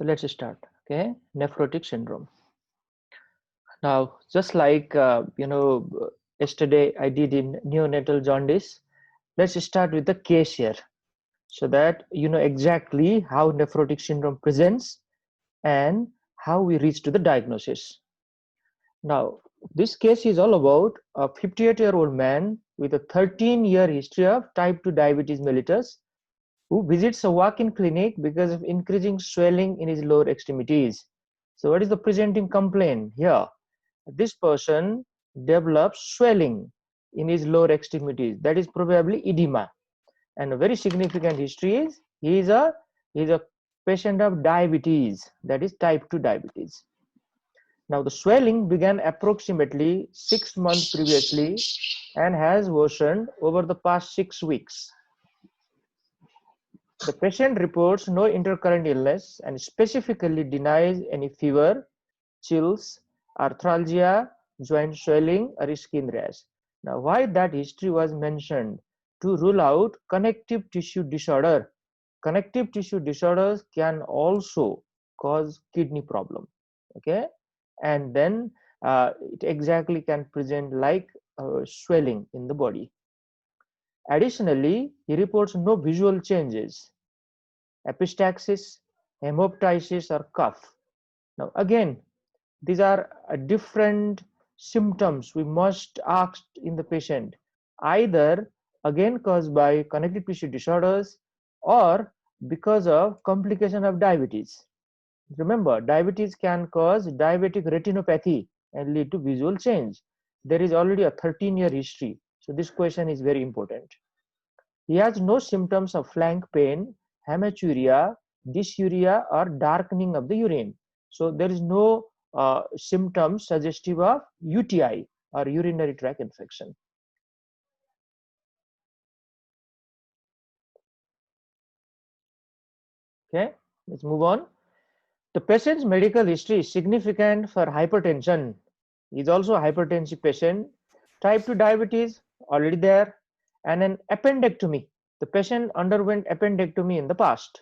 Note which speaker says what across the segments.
Speaker 1: So let's start. Okay, nephrotic syndrome. Now, just like yesterday I did in neonatal jaundice. Let's start with the case here, so that you know exactly how nephrotic syndrome presents and how we reach to the diagnosis. Now, this case is all about a 58-year-old man with a 13-year history of type 2 diabetes mellitus who visits a walk-in clinic because of increasing swelling in his lower extremities. So what is the presenting complaint here? This person develops swelling in his lower extremities, that is probably edema, and a very significant history is he is a patient of diabetes, that is type 2 diabetes. Now the swelling began approximately 6 months previously and has worsened over the past 6 weeks. The patient reports no intercurrent illness and specifically denies any fever, chills, arthralgia, joint swelling, or skin rash. Now, why that history was mentioned? To rule out connective tissue disorder. Connective tissue disorders can also cause kidney problem. Okay, and then it exactly can present like swelling in the body. Additionally, he reports no visual changes, epistaxis, hemoptysis, or cough. Now, again, these are different symptoms we must ask in the patient, either again caused by connective tissue disorders or because of complication of diabetes. Remember, diabetes can cause diabetic retinopathy and lead to visual change. There is already a 13-year history, so this question is very important. He has no symptoms of flank pain, hematuria, dysuria, or darkening of the urine. So there is no symptoms suggestive of UTI or urinary tract infection. Okay, let's move on. The patient's medical history is significant for hypertension. He is also a hypertensive patient. Type 2 diabetes, already there, and an appendectomy. The patient underwent appendectomy in the past.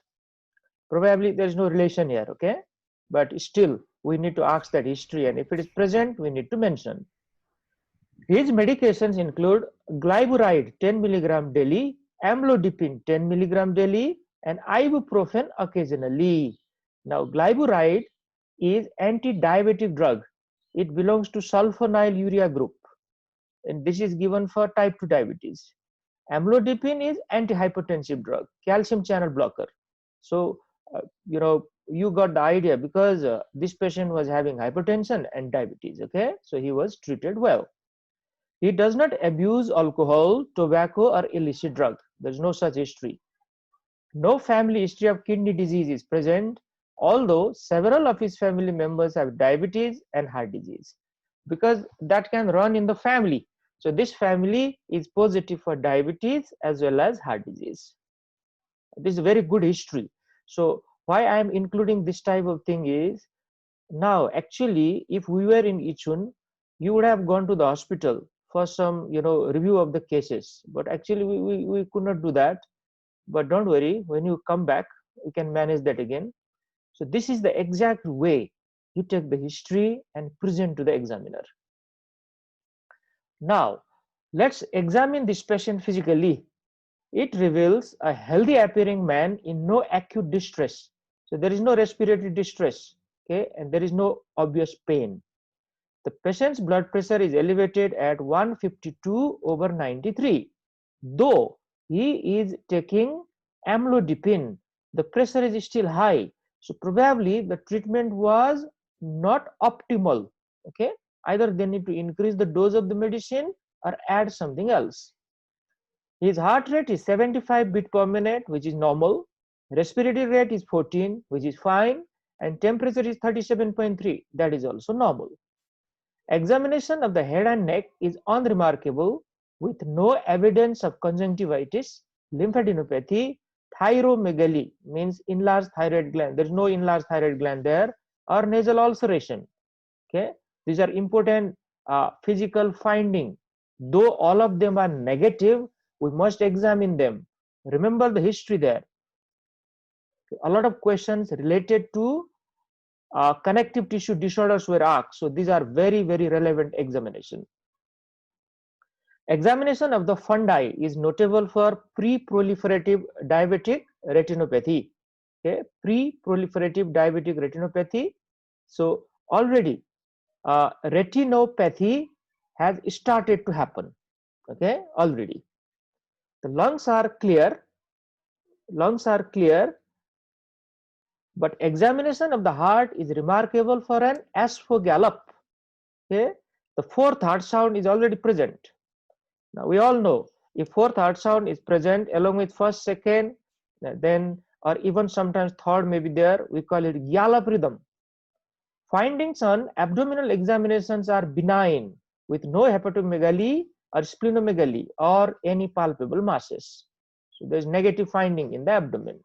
Speaker 1: Probably there is no relation here, okay? But still, we need to ask that history, and if it is present, we need to mention. His medications include glyburide 10 milligram daily, amlodipine 10 milligram daily, and ibuprofen occasionally. Now, glyburide is anti-diabetic drug. It belongs to sulfonylurea group, and this is given for type 2 diabetes. Amlodipine is antihypertensive drug, calcium channel blocker. So, you got the idea, because this patient was having hypertension and diabetes, okay? So he was treated well. He does not abuse alcohol, tobacco, or illicit drug. There's no such history. No family history of kidney disease is present, although several of his family members have diabetes and heart disease, because that can run in the family. So this family is positive for diabetes as well as heart disease. This is a very good history. So why I am including this type of thing is, now actually if we were in Ichun, you would have gone to the hospital for some review of the cases, but actually we could not do that. But don't worry, when you come back you can manage that again. So this is the exact way you take the history and present to the examiner. Now let's examine this patient physically. It reveals a healthy appearing man in no acute distress. So there is no respiratory distress, okay, and there is no obvious pain. The patient's blood pressure is elevated at 152/93. Though he is taking amlodipine, the pressure is still high. So probably the treatment was not optimal, okay. Either they need to increase the dose of the medicine or add something else. His heart rate is 75 beat per minute, which is normal. Respiratory rate is 14, which is fine, and temperature is 37.3, that is also normal. Examination of the head and neck is unremarkable, with no evidence of conjunctivitis, lymphadenopathy, thyromegaly, means enlarged thyroid gland. There is no enlarged thyroid gland there, or nasal ulceration. Okay, these are important physical finding. Though all of them are negative, we must examine them. Remember the history there. A lot of questions related to connective tissue disorders were asked. So these are very, very relevant examination. Examination of the fundi is notable for pre-proliferative diabetic retinopathy. Okay, pre-proliferative diabetic retinopathy. So already retinopathy has started to happen. Okay, already. The lungs are clear. Lungs are clear. But examination of the heart is remarkable for an aspho-gallop. Okay, the fourth heart sound is already present. Now we all know if fourth heart sound is present along with first, second, then or even sometimes third may be there, we call it gallop rhythm. Findings on abdominal examinations are benign with no hepatomegaly or splenomegaly or any palpable masses. So there is negative finding in the abdomen.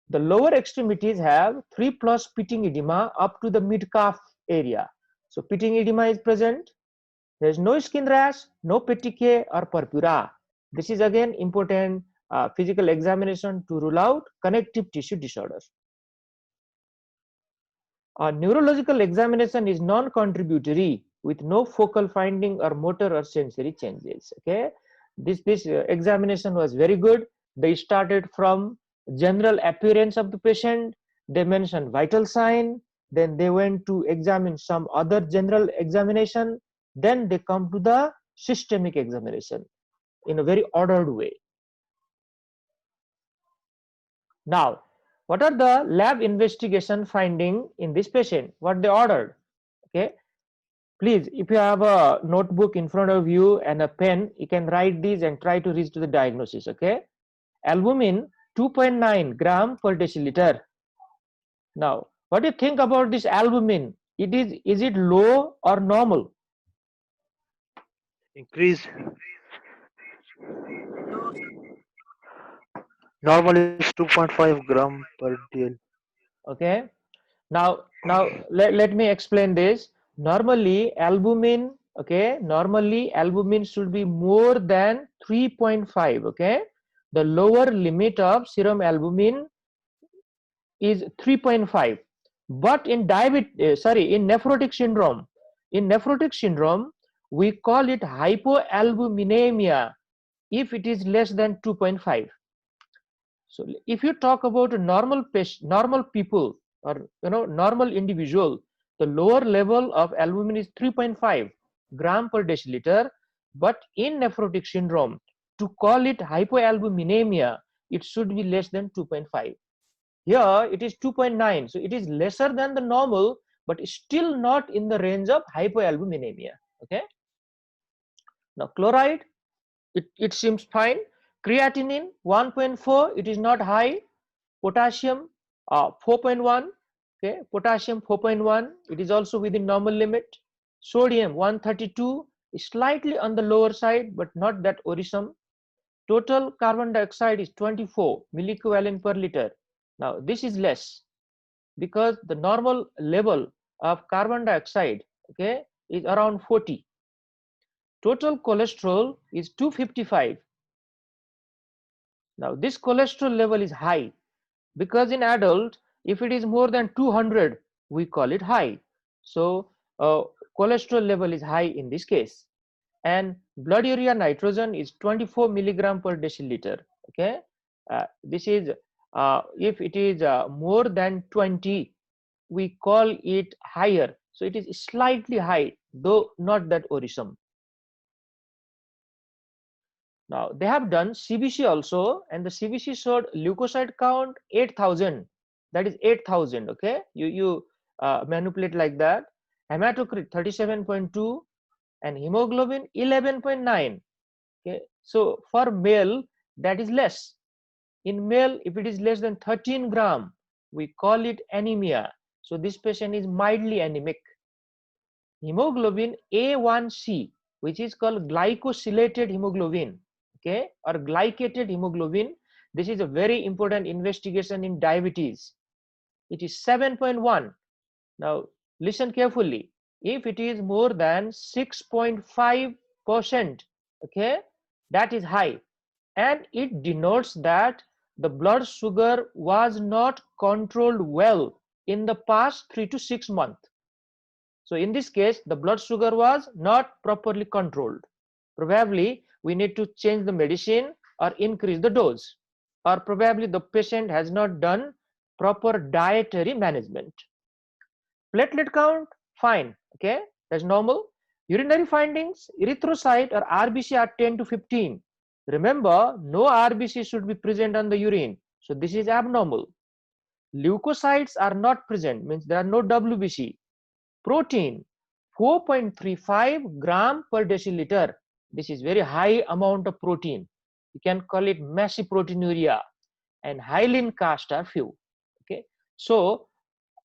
Speaker 1: The lower extremities have 3+ pitting edema up to the mid-calf area. So pitting edema is present. There is no skin rash, no petechiae or purpura. This is again important physical examination to rule out connective tissue disorders. A neurological examination is non-contributory with no focal finding or motor or sensory changes. Okay, this examination was very good. They started from general appearance of the patient. They mentioned vital sign. Then they went to examine some other general examination. Then they come to the systemic examination in a very ordered way. Now, what are the lab investigation finding in this patient? What they ordered? Okay, please, if you have a notebook in front of you and a pen, you can write these and try to reach to the diagnosis. Okay, albumin 2.9 gram per deciliter. Now, what do you think about this albumin? Is it low or normal?
Speaker 2: Increase. Normal is 2.5 gram per DL.
Speaker 1: Okay, now let me explain this. Normally albumin, okay, normally albumin should be more than 3.5. Okay, the lower limit of serum albumin is 3.5. But in in nephrotic syndrome we call it hypoalbuminemia if it is less than 2.5. So if you talk about a normal patient, normal people, or normal individual, the lower level of albumin is 3.5 gram per deciliter. But in nephrotic syndrome, to call it hypoalbuminemia, it should be less than 2.5. Here it is 2.9, so it is lesser than the normal, but still not in the range of hypoalbuminemia. Okay. Now chloride, it seems fine. Creatinine 1.4, it is not high. Potassium 4.1. Okay, potassium 4.1, it is also within normal limit. Sodium 132, slightly on the lower side, but not that worrisome. Total carbon dioxide is 24 milliequivalent per liter. Now this is less because the normal level of carbon dioxide, okay, is around 40. Total cholesterol is 255. Now this cholesterol level is high because in adult, if it is more than 200, we call it high. So cholesterol level is high in this case. And blood urea nitrogen is 24 milligram per deciliter. Okay, this is if it is more than 20, we call it higher. So it is slightly high, though not that worrisome. Now they have done CBC also, and the CBC showed leukocyte count 8,000. That is 8,000. Okay, you manipulate like that. Hematocrit 37.2 and hemoglobin 11.9. Okay, so for male that is less. In male, if it is less than 13 gram, we call it anemia. So this patient is mildly anemic. Hemoglobin A1C, which is called glycosylated hemoglobin, okay, or glycated hemoglobin. This is a very important investigation in diabetes. It is 7.1. Now listen carefully. If it is more than 6.5%, okay, that is high, and it denotes that the blood sugar was not controlled well in the past 3 to 6 months. So in this case, the blood sugar was not properly controlled. Probably we need to change the medicine or increase the dose, or probably the patient has not done proper dietary management. Platelet count, fine, okay, that's normal. Urinary findings, erythrocyte or RBC are 10 to 15. Remember, no RBC should be present on the urine, so this is abnormal. Leukocytes are not present, means there are no WBC. Protein, 4.35 gram per deciliter. This is very high amount of protein. You can call it massive proteinuria, and highly in caste are few. Okay, so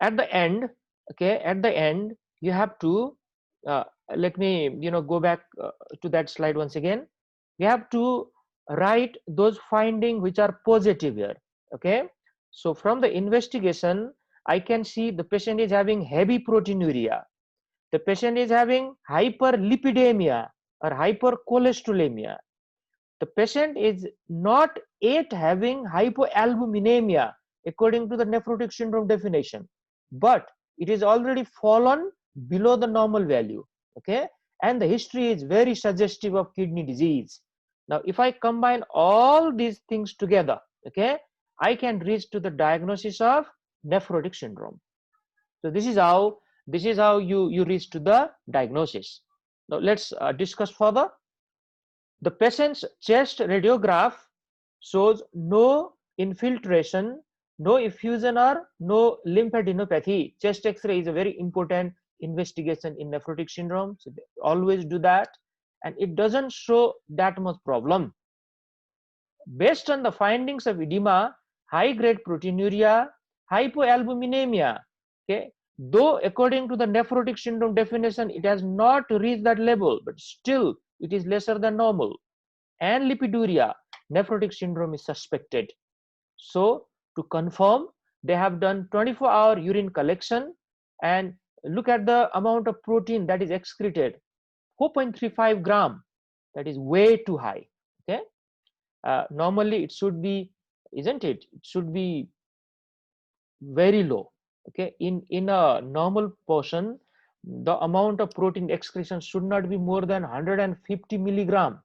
Speaker 1: at the end, okay, at the end you have to let me go back to that slide once again. You have to write those findings which are positive here. Okay, so from the investigation I can see the patient is having heavy proteinuria, the patient is having hyperlipidemia or hypercholesterolemia, the patient is not yet having hypoalbuminemia according to the nephrotic syndrome definition, but it is already fallen below the normal value. Okay, and the history is very suggestive of kidney disease. Now if I combine all these things together, okay, I can reach to the diagnosis of nephrotic syndrome. So this is how you reach to the diagnosis. Now let's discuss further. The patient's chest radiograph shows no infiltration, no effusion or no lymphadenopathy. Chest X-ray is a very important investigation in nephrotic syndrome, so they always do that, and it doesn't show that much problem. Based on the findings of edema, high-grade proteinuria, hypoalbuminemia, okay, though according to the nephrotic syndrome definition it has not reached that level, but still it is lesser than normal, and lipiduria, nephrotic syndrome is suspected. So to confirm, they have done 24-hour urine collection and look at the amount of protein that is excreted, 4.35 gram, that is way too high. Okay, normally it should be, isn't it, it should be very low. Okay, in a normal portion the amount of protein excretion should not be more than 150 milligram,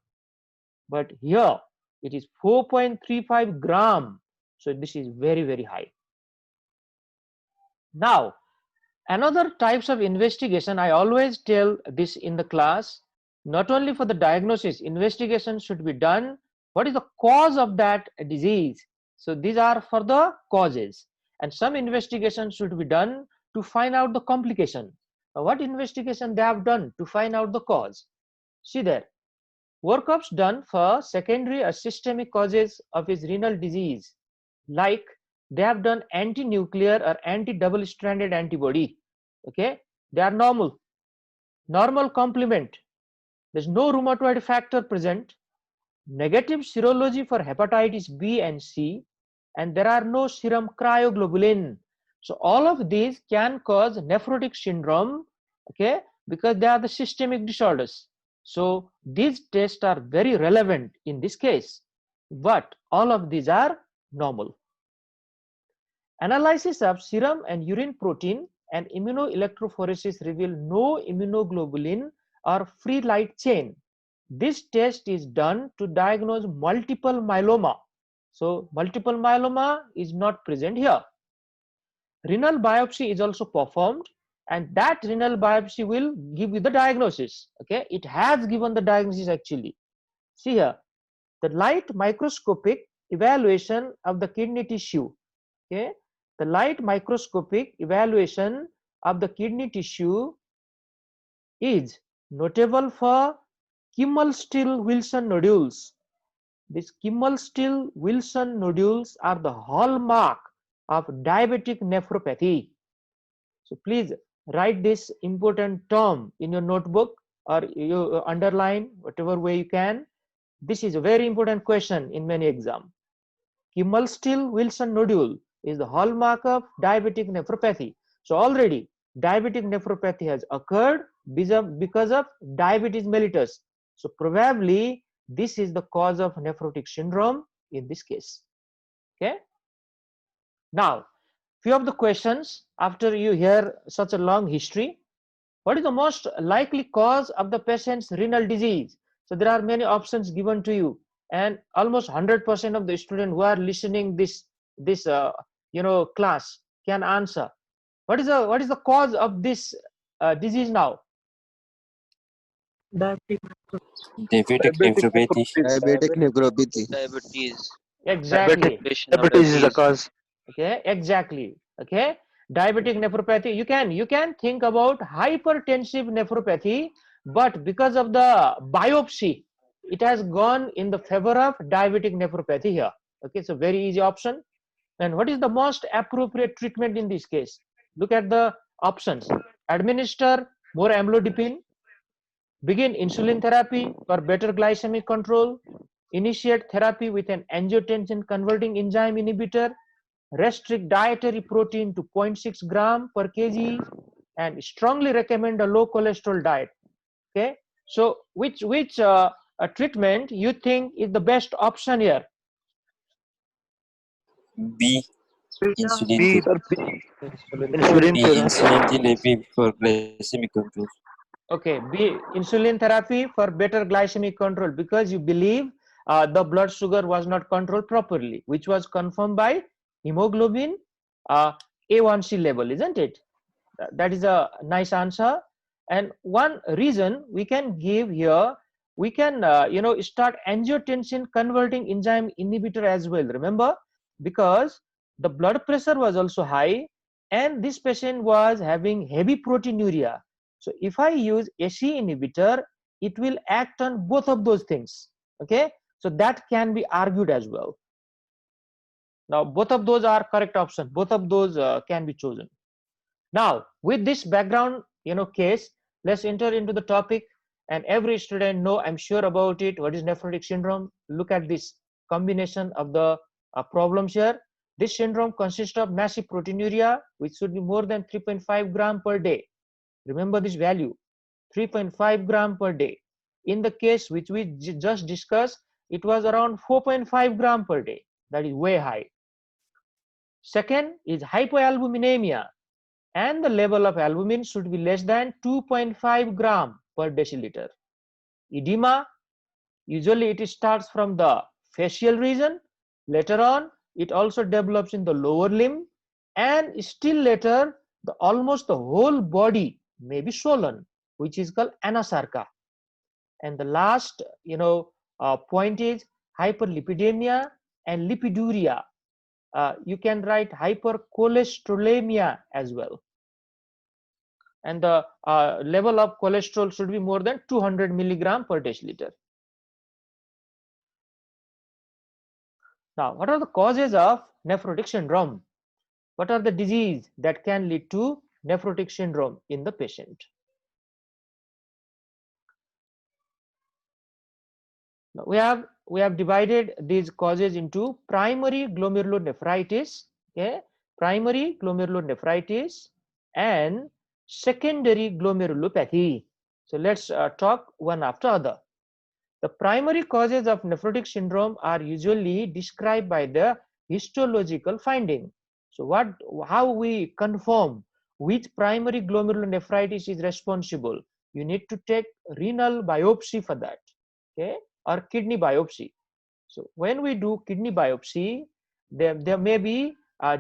Speaker 1: but here it is 4.35 gram, so this is very high. Now another types of investigation, I always tell this in the class, not only for the diagnosis, investigation should be done what is the cause of that disease. So these are for the causes, and some investigation should be done to find out the complication. Now, what investigation they have done to find out the cause? See there, workups done for secondary or systemic causes of his renal disease, like they have done anti-nuclear or anti-double stranded antibody. Okay, they are normal, normal complement, there's no rheumatoid factor present, negative serology for hepatitis B and C, and there are no serum cryoglobulin. So all of these can cause nephrotic syndrome, okay, because they are the systemic disorders. So these tests are very relevant in this case, but all of these are normal. Analysis of serum and urine protein and immunoelectrophoresis reveal no immunoglobulin or free light chain. This test is done to diagnose multiple myeloma. So multiple myeloma is not present here. Renal biopsy is also performed, and that renal biopsy will give you the diagnosis. Okay, it has given the diagnosis actually. See here, the light microscopic evaluation of the kidney tissue. Okay, the light microscopic evaluation of the kidney tissue is notable for Kimmel-Still-Wilson nodules. These Kimmel-Still-Wilson nodules are the hallmark of diabetic nephropathy. So please write this important term in your notebook, or you underline whatever way you can. This is a very important question in many exams. Kimmel-Still-Wilson nodule is the hallmark of diabetic nephropathy. So already diabetic nephropathy has occurred because of diabetes mellitus. So probably this is the cause of nephrotic syndrome in this case. Okay. Now, few of the questions after you hear such a long history. What is the most likely cause of the patient's renal disease? So there are many options given to you, and almost 100% of the students who are listening this class can answer. What is the cause of this disease now?
Speaker 3: Diabetic
Speaker 4: Diabetic nephropathy.
Speaker 5: Diabetic nephropathy.
Speaker 2: Diabetes.
Speaker 1: Exactly.
Speaker 2: Patient of Diabetes is the diabetes. cause.
Speaker 1: Okay, exactly. Okay, diabetic nephropathy. You can think about hypertensive nephropathy, but because of the biopsy, it has gone in the favor of diabetic nephropathy here. Okay, so very easy option. And what is the most appropriate treatment in this case? Look at the options. Administer more amlodipine, begin insulin therapy for better glycemic control, initiate therapy with an angiotensin converting enzyme inhibitor, restrict dietary protein to 0.6 gram per kg, and strongly recommend a low cholesterol diet. Okay, so which treatment you think is the best option here?
Speaker 4: B. Insulin
Speaker 2: B,
Speaker 4: therapy.
Speaker 2: insulin
Speaker 4: B.
Speaker 2: therapy.
Speaker 4: Insulin therapy for glycemic control.
Speaker 1: Okay, B, insulin therapy for better glycemic control, because you believe the blood sugar was not controlled properly, which was confirmed by hemoglobin A1C level, isn't it? That is a nice answer. And one reason we can give here, we can start angiotensin converting enzyme inhibitor as well. Remember, because the blood pressure was also high, and this patient was having heavy proteinuria. So if I use ACE inhibitor, it will act on both of those things. Okay, so that can be argued as well. Now both of those are correct options. Both of those can be chosen. Now, with this background, case, let's enter into the topic. And every student know, I'm sure about it. What is nephrotic syndrome? Look at this combination of the problems here. This syndrome consists of massive proteinuria, which should be more than 3.5 gram per day. Remember this value, 3.5 gram per day. In the case which we just discussed, it was around 4.5 gram per day. That is way high. Second is hypoalbuminemia, and the level of albumin should be less than 2.5 gram per deciliter. Edema, usually it starts from the facial region, later on it also develops in the lower limb, and still later almost the whole body may be swollen, which is called anasarca. And the last point is hyperlipidemia and lipiduria. You can write hypercholesterolemia as well. And the level of cholesterol should be more than 200 milligram per deciliter. Now, what are the causes of nephrotic syndrome? What are the disease that can lead to nephrotic syndrome in the patient? Now, we have divided these causes into primary glomerulonephritis, okay, primary glomerulonephritis, and secondary glomerulopathy. So let's talk one after other. The primary causes of nephrotic syndrome are usually described by the histological finding. So how we confirm which primary glomerulonephritis is responsible? You need to take renal biopsy for that, okay, or kidney biopsy. So when we do kidney biopsy, there may be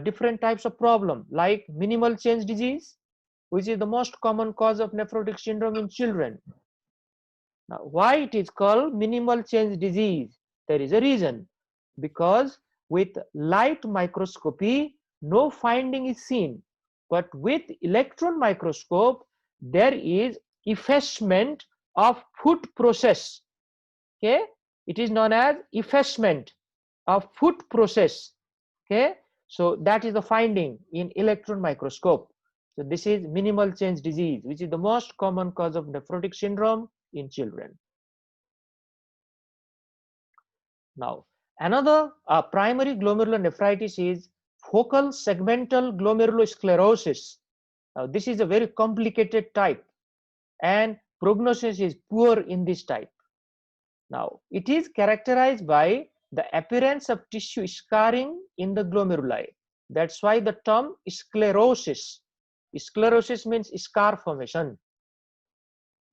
Speaker 1: different types of problem, like minimal change disease, which is the most common cause of nephrotic syndrome in children. Now, why it is called minimal change disease? There is a reason. Because with light microscopy, no finding is seen. But with electron microscope, there is effacement of foot process. Okay, it is known as effacement of foot process. Okay, so that is the finding in electron microscope. So this is minimal change disease, which is the most common cause of nephrotic syndrome in children. Now, another primary glomerulonephritis is focal segmental glomerulosclerosis. Now, this is a very complicated type, and prognosis is poor in this type. Now, it is characterized by the appearance of tissue scarring in the glomeruli. That's why the term sclerosis. Sclerosis means scar formation.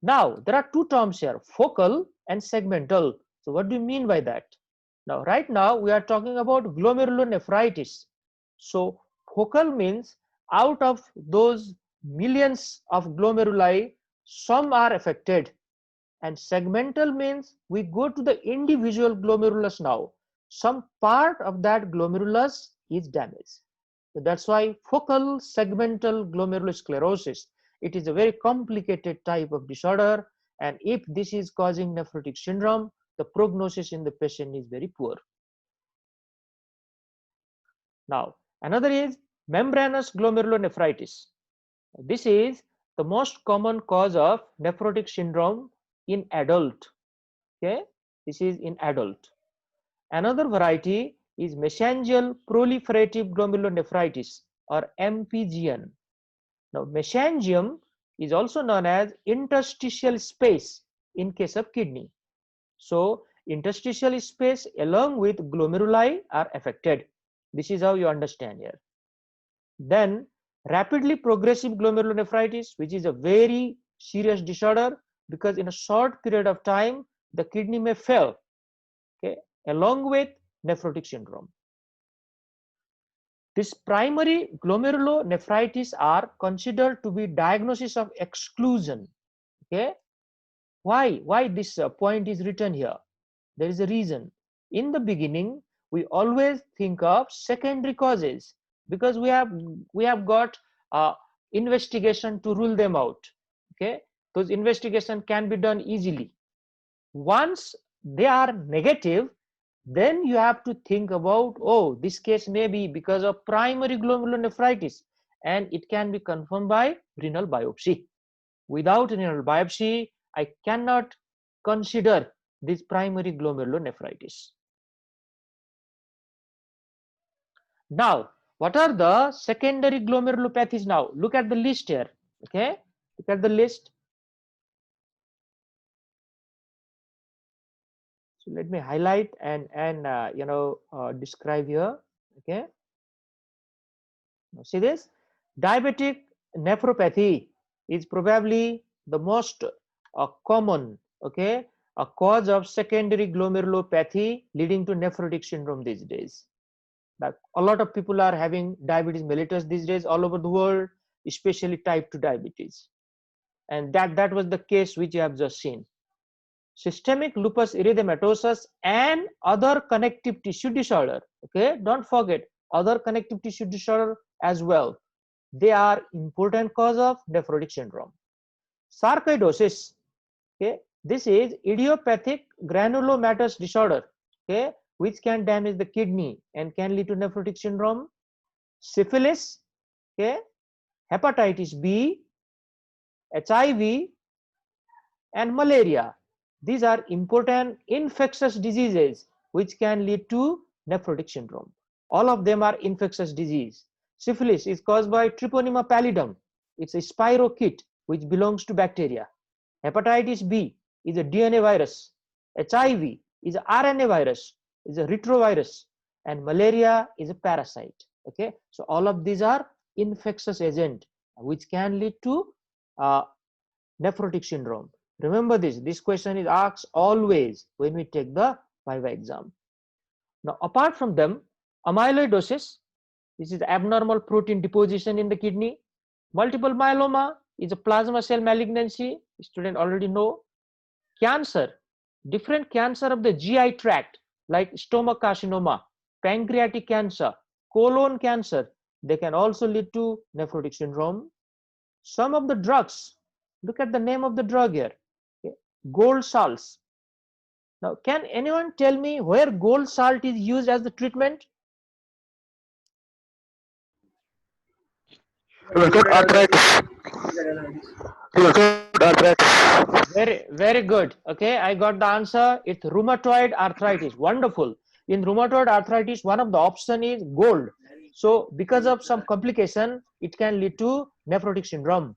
Speaker 1: Now, there are two terms here, focal and segmental. So what do you mean by that? Now, right now, we are talking about glomerulonephritis. So focal means out of those millions of glomeruli, some are affected. And segmental means we go to the individual glomerulus now. Some part of that glomerulus is damaged. So that's why focal segmental glomerulosclerosis. It is a very complicated type of disorder, and if this is causing nephrotic syndrome, the prognosis in the patient is very poor. Now, another is membranous glomerulonephritis. This is the most common cause of nephrotic syndrome in adult. Okay, this is in adult. Another variety is mesangial proliferative glomerulonephritis, or MPGN. Now, mesangium is also known as interstitial space in case of kidney. So, interstitial space along with glomeruli are affected. This is how you understand here. Then, rapidly progressive glomerulonephritis, which is a very serious disorder, because in a short period of time, the kidney may fail, okay, along with nephrotic syndrome. This primary glomerulonephritis are considered to be diagnosis of exclusion. Okay, why this point is written here? There is a reason. In the beginning, we always think of secondary causes because we have got investigation to rule them out. Okay, those investigation can be done easily. Once they are negative, then you have to think about, oh, this case may be because of primary glomerulonephritis, and it can be confirmed by renal biopsy. Without renal biopsy, I cannot consider this primary glomerulonephritis. Now, what are the secondary glomerulopathies now? Look at the list here. Okay, look at the list. So let me highlight and describe here. Okay, now see this, diabetic nephropathy is probably the most common, okay, a cause of secondary glomerulopathy leading to nephrotic syndrome these days. Like a lot of people are having diabetes mellitus these days all over the world, especially type 2 diabetes, and that was the case which you have just seen. Systemic lupus erythematosus and other connective tissue disorder. Okay, don't forget other connective tissue disorder as well. They are important cause of nephrotic syndrome. Sarcoidosis. Okay, this is idiopathic granulomatous disorder. Okay, which can damage the kidney and can lead to nephrotic syndrome. Syphilis. Okay, hepatitis B, HIV, and malaria. These are important infectious diseases which can lead to nephrotic syndrome. All of them are infectious disease. Syphilis is caused by Treponema pallidum. It's a spirochete which belongs to bacteria. Hepatitis B is a DNA virus. HIV is a RNA virus, is a retrovirus, and malaria is a parasite. Okay, so all of these are infectious agent which can lead to nephrotic syndrome. Remember this question is asked always when we take the Viva exam. Now, apart from them, amyloidosis, this is abnormal protein deposition in the kidney. Multiple myeloma is a plasma cell malignancy, student already know. Cancer, different cancer of the GI tract like stomach carcinoma, pancreatic cancer, colon cancer, they can also lead to nephrotic syndrome. Some of the drugs, look at the name of the drug here, okay, gold salts. Now, can anyone tell me where gold salt is used as the treatment?
Speaker 2: Arthritis. Arthritis.
Speaker 1: Very good. Okay, I got the answer. It's rheumatoid arthritis. Wonderful. In rheumatoid arthritis, one of the option is gold. So because of some complication, it can lead to nephrotic syndrome.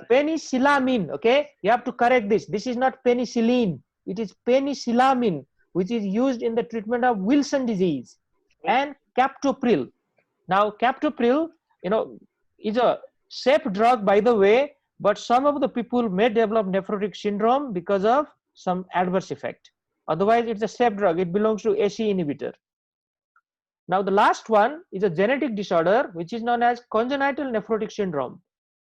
Speaker 1: Penicillamine. Okay, you have to correct this. This is not penicillin. It is penicillamine. which is used in the treatment of Wilson disease, and captopril. Now captopril, is a safe drug, by the way, but some of the people may develop nephrotic syndrome because of some adverse effect. Otherwise, it's a safe drug. It belongs to ACE inhibitor. Now the last one is a genetic disorder which is known as congenital nephrotic syndrome.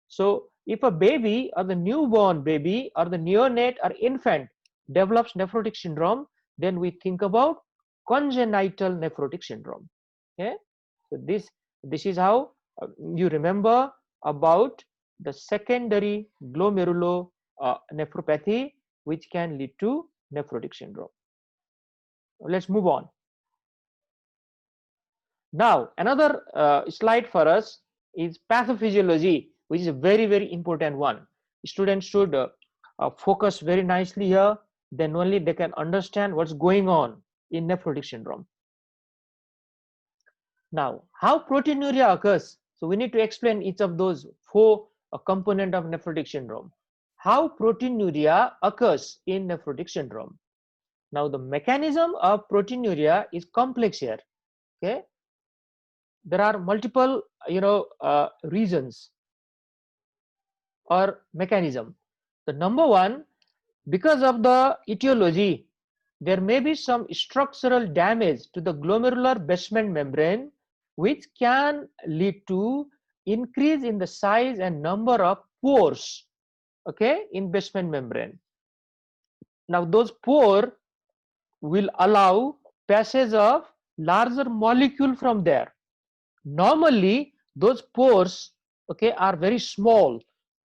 Speaker 1: So if a baby or the newborn baby or the neonate or infant develops nephrotic syndrome, then we think about congenital nephrotic syndrome. Okay, so this is how you remember about the secondary glomerulo nephropathy, which can lead to nephrotic syndrome. Let's move on. Now another slide for us is pathophysiology, which is a very important one. Students should focus very nicely here, then only they can understand what's going on in nephrotic syndrome. Now, how proteinuria occurs? So we need to explain each of those four components of nephrotic syndrome. How proteinuria occurs in nephrotic syndrome. Now the mechanism of proteinuria is complex here. Okay, there are multiple reasons or mechanism. The number one, because of the etiology, there may be some structural damage to the glomerular basement membrane, which can lead to increase in the size and number of pores, okay, in basement membrane. Now those pores will allow passage of larger molecule from there. Normally those pores, okay, are very small.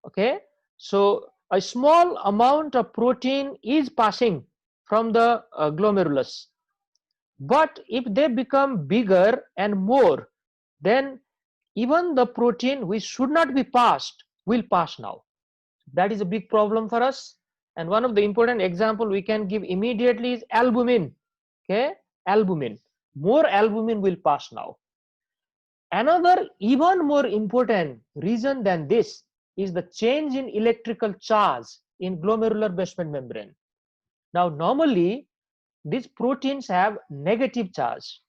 Speaker 1: Okay, so a small amount of protein is passing from the glomerulus, but if they become bigger and more, then even the protein which should not be passed will pass now. That is a big problem for us, and one of the important example we can give immediately is albumin. Okay, albumin, more albumin will pass now. Another even more important reason than this is the change in electrical charge in glomerular basement membrane. Now normally these proteins have negative charge,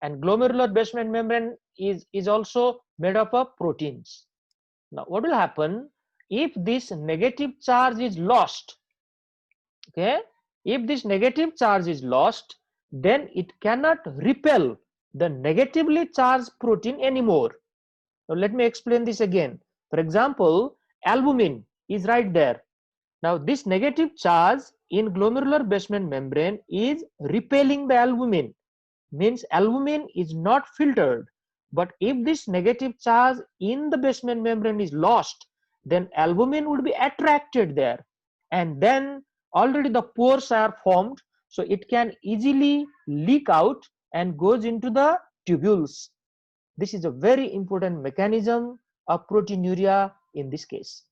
Speaker 1: and glomerular basement membrane is also made up of proteins. Now what will happen if this negative charge is lost? Okay, if this negative charge is lost, then it cannot repel the negatively charged protein anymore. Now let me explain this again. For example, albumin is right there. Now this negative charge in glomerular basement membrane is repelling the albumin, means albumin is not filtered. But if this negative charge in the basement membrane is lost, then albumin would be attracted there, and then already the pores are formed, so it can easily leak out and goes into the tubules. This is a very important mechanism of proteinuria in this case.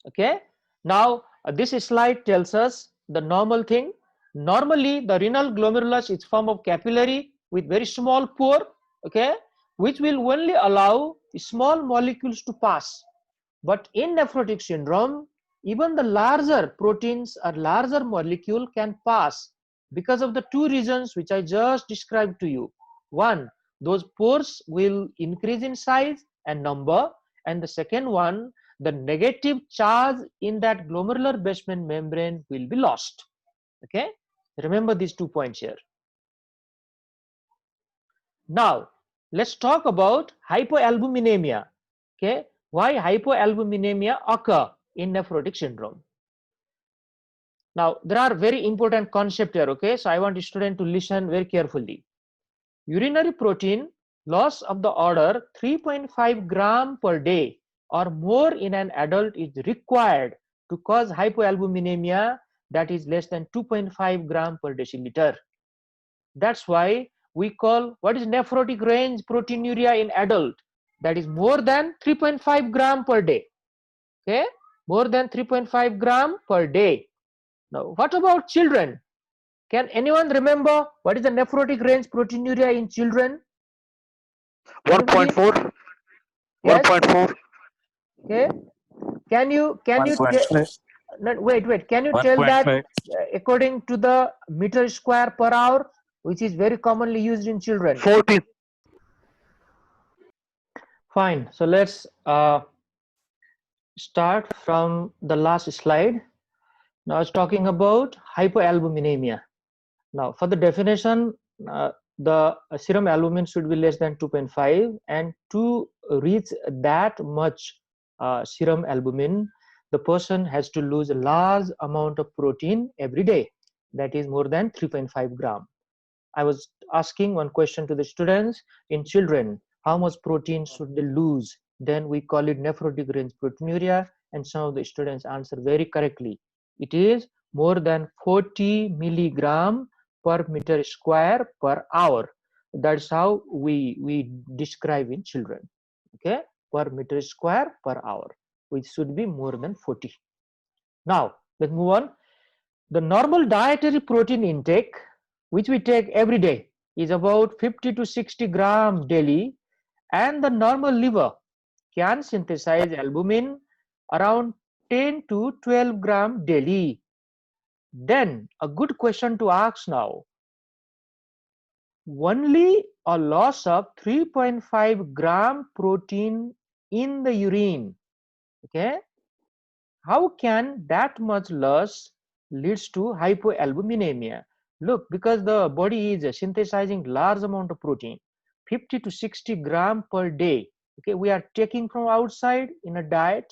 Speaker 1: Okay, now this slide tells us the normal thing. Normally the renal glomerulus is formed of capillary with very small pore, okay, which will only allow small molecules to pass. But in nephrotic syndrome, even the larger proteins or larger molecule can pass because of the two reasons which I just described to you. One, those pores will increase in size and number, and the second one, the negative charge in that glomerular basement membrane will be lost. Okay, remember these 2 points here. Now let's talk about hypoalbuminemia. Okay, why hypoalbuminemia occur in nephrotic syndrome? Now there are very important concepts here. Okay, so I want the student to listen very carefully. Urinary protein loss of the order 3.5 gram per day or more in an adult is required to cause hypoalbuminemia, that is less than 2.5 gram per deciliter. That's why we call what is nephrotic range proteinuria in adult, that is more than 3.5 gram per day. Okay, more than 3.5 gram per day. Now what about children? Can anyone remember what is the nephrotic range proteinuria in children?
Speaker 2: 1.4.
Speaker 1: Yes.
Speaker 2: 1.4.
Speaker 1: Okay, can you
Speaker 4: 1.5.
Speaker 1: No, wait. Can you tell that
Speaker 4: 1.5.
Speaker 1: according to the meter square per hour, which is very commonly used in children?
Speaker 2: 14.
Speaker 1: Fine. So let's start from the last slide. Now it's talking about hypoalbuminemia. Now for the definition, the serum albumin should be less than 2.5, and to reach that much serum albumin, the person has to lose a large amount of protein every day, that is more than 3.5 gram. I was asking one question to the students: in children, how much protein should they lose? Then we call it nephrotic range proteinuria, and some of the students answer very correctly. It is more than 40 milligram per meter square per hour. That's how we describe in children. Okay, per meter square per hour, which should be more than 40. Now let's move on. The normal dietary protein intake, which we take every day, is about 50 to 60 gram daily, and the normal liver can synthesize albumin around 10 to 12 gram daily. Then a good question to ask now: only a loss of 3.5 gram protein in the urine, okay, how can that much loss leads to hypoalbuminemia? Look, because the body is synthesizing large amount of protein, 50 to 60 gram per day. Okay, we are taking from outside in a diet,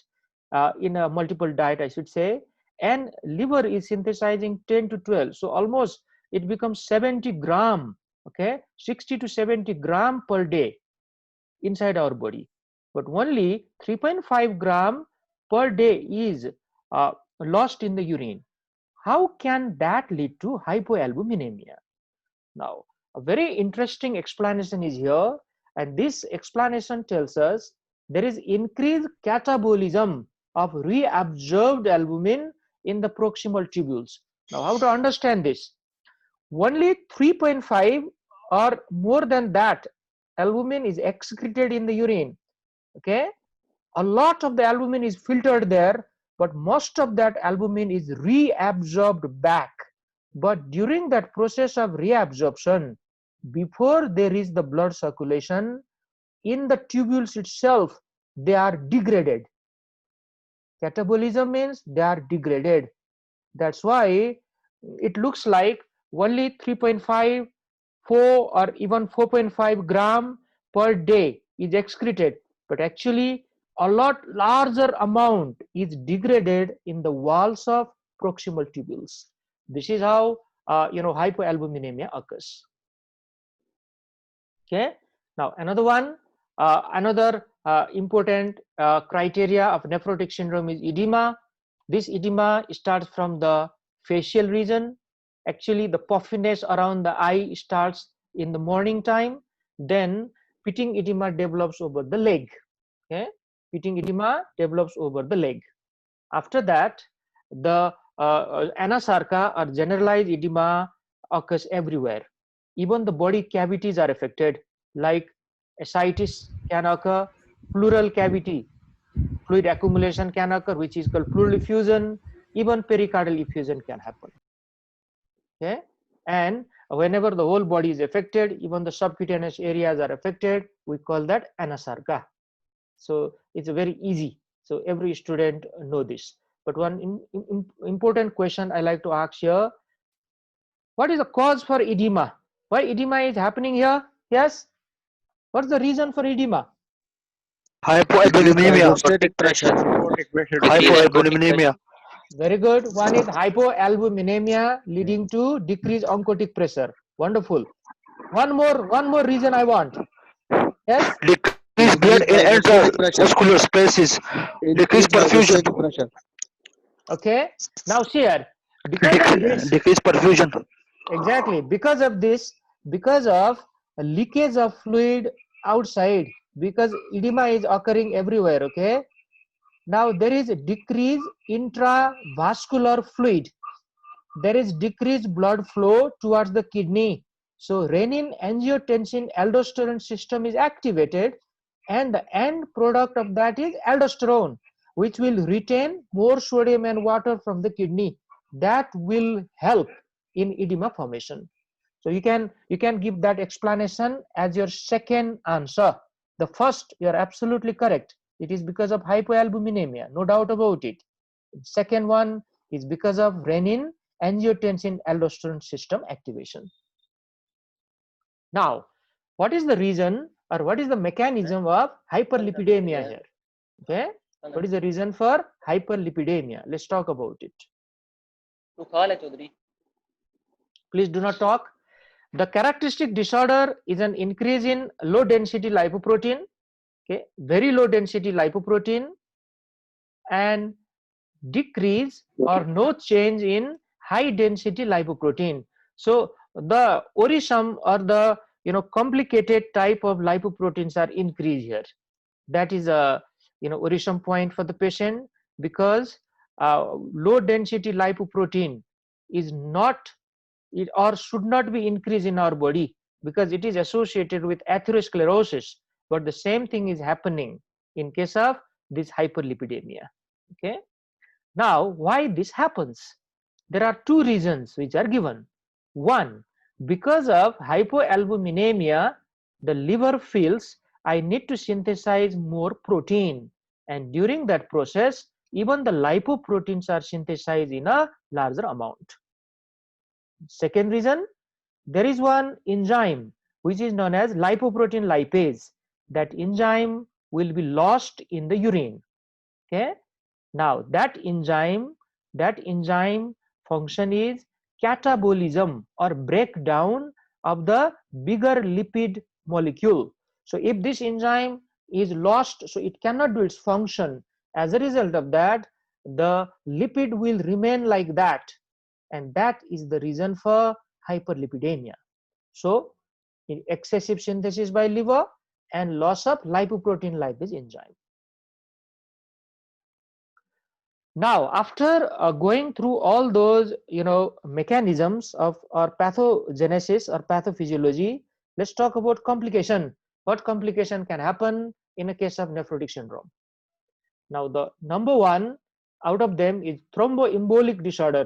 Speaker 1: in a multiple diet, I should say, and liver is synthesizing 10 to 12. So almost it becomes 70 gram. Okay, 60 to 70 gram per day inside our body, but only 3.5 gram per day is lost in the urine. How can that lead to hypoalbuminemia? Now, a very interesting explanation is here, and this explanation tells us there is increased catabolism of reabsorbed albumin in the proximal tubules. Now, how to understand this? Only 3.5 or more than that albumin is excreted in the urine. Okay, a lot of the albumin is filtered there, but most of that albumin is reabsorbed back. But during that process of reabsorption, before there is the blood circulation in the tubules itself, they are degraded. Catabolism means they are degraded. That's why it looks like only 3.5, 4 or even 4.5 gram per day is excreted, but actually a lot larger amount is degraded in the walls of proximal tubules. This is how hypoalbuminemia occurs. Okay, now another one, another important criteria of nephrotic syndrome is edema. This edema starts from the facial region. Actually, the puffiness around the eye starts in the morning time. Then pitting edema develops over the leg. Okay, pitting edema develops over the leg. After that, the anasarca or generalized edema occurs everywhere. Even the body cavities are affected, like ascites can occur, pleural cavity, fluid accumulation can occur, which is called pleural effusion. Even pericardial effusion can happen. Okay, and whenever the whole body is affected, even the subcutaneous areas are affected, we call that anasarca. So it's very easy. So every student know this. But one important question I like to ask here: what is the cause for edema? Why edema is happening here? Yes. What's the reason for edema?
Speaker 2: Hypoalbuminemia.
Speaker 3: Hydrostatic pressure.
Speaker 2: Hypoalbuminemia.
Speaker 1: Very good. One is hypoalbuminemia leading to decreased oncotic pressure. Wonderful. One more reason I want. Yes.
Speaker 2: Decreased blood in intravascular spaces. Decreased perfusion.
Speaker 3: Pressure.
Speaker 1: Okay. Now here, because of this,
Speaker 2: Decreased perfusion.
Speaker 1: exactly, because of this, because of a leakage of fluid outside, because edema is occurring everywhere. Okay. Now there is a decreased intravascular fluid. There is decreased blood flow towards the kidney. So renin, angiotensin, aldosterone system is activated, and the end product of that is aldosterone. which will retain more sodium and water from the kidney. That will help in edema formation. So you can give that explanation as your second answer. The first, you are absolutely correct. It is because of hypoalbuminemia, no doubt about it. Second one is because of renin angiotensin aldosterone system activation. Now, what is the reason or what is the mechanism of hyperlipidemia here? Okay, what is the reason for hyperlipidemia? Let's talk about it. Please do not talk. The characteristic disorder is an increase in low density lipoprotein, okay, very low density lipoprotein, and decrease or no change in high density lipoprotein. So the orisome or the complicated type of lipoproteins are increased here. That is a orisome point for the patient, because low density lipoprotein is not or should not be increased in our body, because it is associated with atherosclerosis. But the same thing is happening in case of this hyperlipidemia. Okay. Now, why this happens? There are two reasons which are given. One, because of hypoalbuminemia, the liver feels I need to synthesize more protein, and during that process, even the lipoproteins are synthesized in a larger amount. Second reason, there is one enzyme which is known as lipoprotein lipase. That enzyme will be lost in the urine. Okay. Now that enzyme function is catabolism or breakdown of the bigger lipid molecule. So if this enzyme is lost, so it cannot do its function. As a result of that, the lipid will remain like that, and that is the reason for hyperlipidemia. So in excessive synthesis by liver and loss of lipoprotein lipase enzyme. Now, after going through all those mechanisms of or pathogenesis or pathophysiology, let's talk about complication. What complication can happen in a case of nephrotic syndrome? Now, the number one out of them is thromboembolic disorder.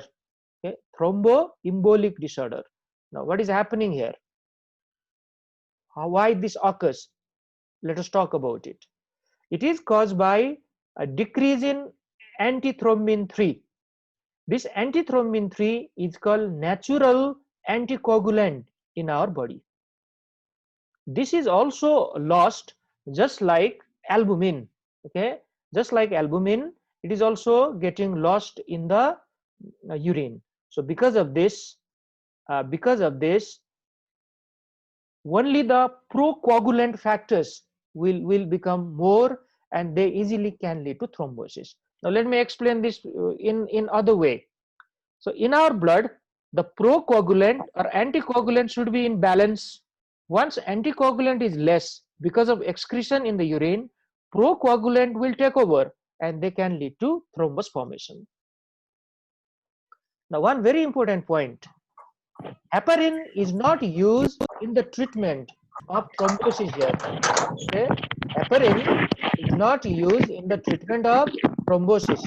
Speaker 1: Okay, thromboembolic disorder. Now, what is happening here? Why this occurs? Let us talk about it. It is caused by a decrease in antithrombin 3. This antithrombin 3 is called natural anticoagulant in our body. This is also lost just like albumin. Okay, just like albumin, it is also getting lost in the urine. So because of this, only the procoagulant factors will become more, and they easily can lead to thrombosis. Now let me explain this in other way. So in our blood, the procoagulant or anticoagulant should be in balance. Once anticoagulant is less because of excretion in the urine, procoagulant will take over and they can lead to thrombus formation. Now one very important point, heparin is not used in the treatment of thrombosis here. Okay? Heparin is not used in the treatment of thrombosis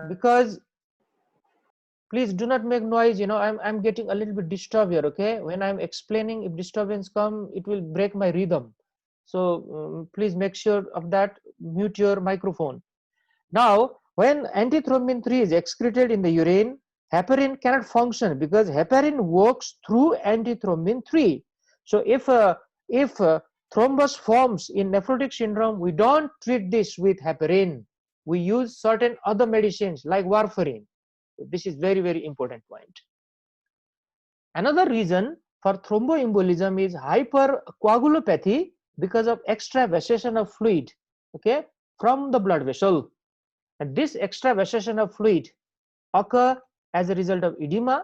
Speaker 1: because please do not make noise. I'm getting a little bit disturbed here. Okay, when I'm explaining, if disturbance come, it will break my rhythm. So please make sure of that. Mute your microphone. Now, when antithrombin 3 is excreted in the urine, heparin cannot function because heparin works through antithrombin 3. So if thrombus forms in nephrotic syndrome, we don't treat this with heparin. We use certain other medicines like warfarin. This is very, very important point. Another reason for thromboembolism is hypercoagulopathy because of extravasation of fluid, okay, from the blood vessel. And this extravasation of fluid occur as a result of edema.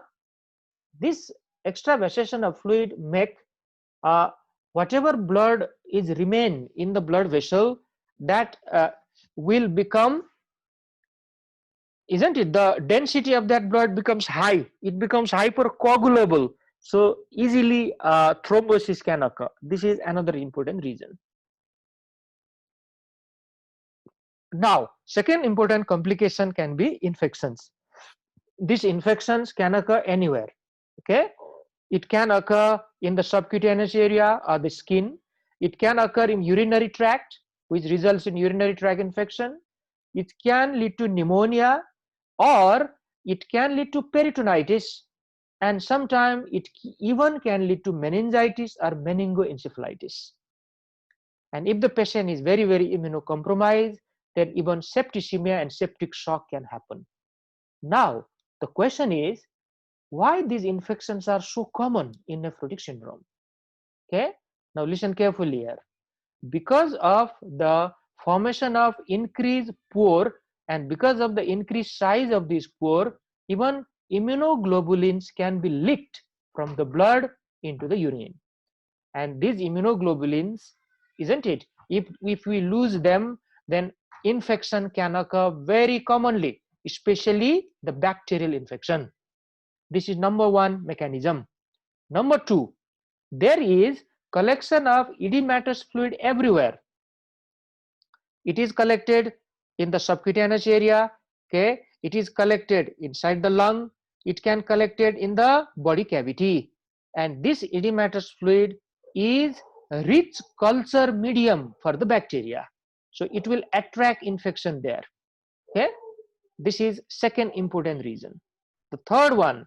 Speaker 1: This extravasation of fluid make whatever blood is remain in the blood vessel, that will become, isn't it, the density of that blood becomes high, it becomes hypercoagulable, so easily thrombosis can occur. This is another important reason. Now, second important complication can be infections. These infections can occur anywhere. Okay, it can occur in the subcutaneous area or the skin. It can occur in urinary tract, which results in urinary tract infection. It can lead to pneumonia, or it can lead to peritonitis, and sometimes it even can lead to meningitis or meningoencephalitis. And if the patient is very, very immunocompromised, then even septicemia and septic shock can happen. Now, the question is, why these infections are so common in nephrotic syndrome? Okay, now listen carefully here. Because of the formation of increased pore and because of the increased size of these pore, even immunoglobulins can be leaked from the blood into the urine. And these immunoglobulins, isn't it, if we lose them, then infection can occur very commonly, especially the bacterial infection. This is number one mechanism. Number two, there is collection of edematous fluid everywhere. It is collected in the subcutaneous area. Okay, it is collected inside the lung. It can collected in the body cavity, and this edematous fluid is a rich culture medium for the bacteria, so it will attract infection there. Okay, this is second important reason. The third one,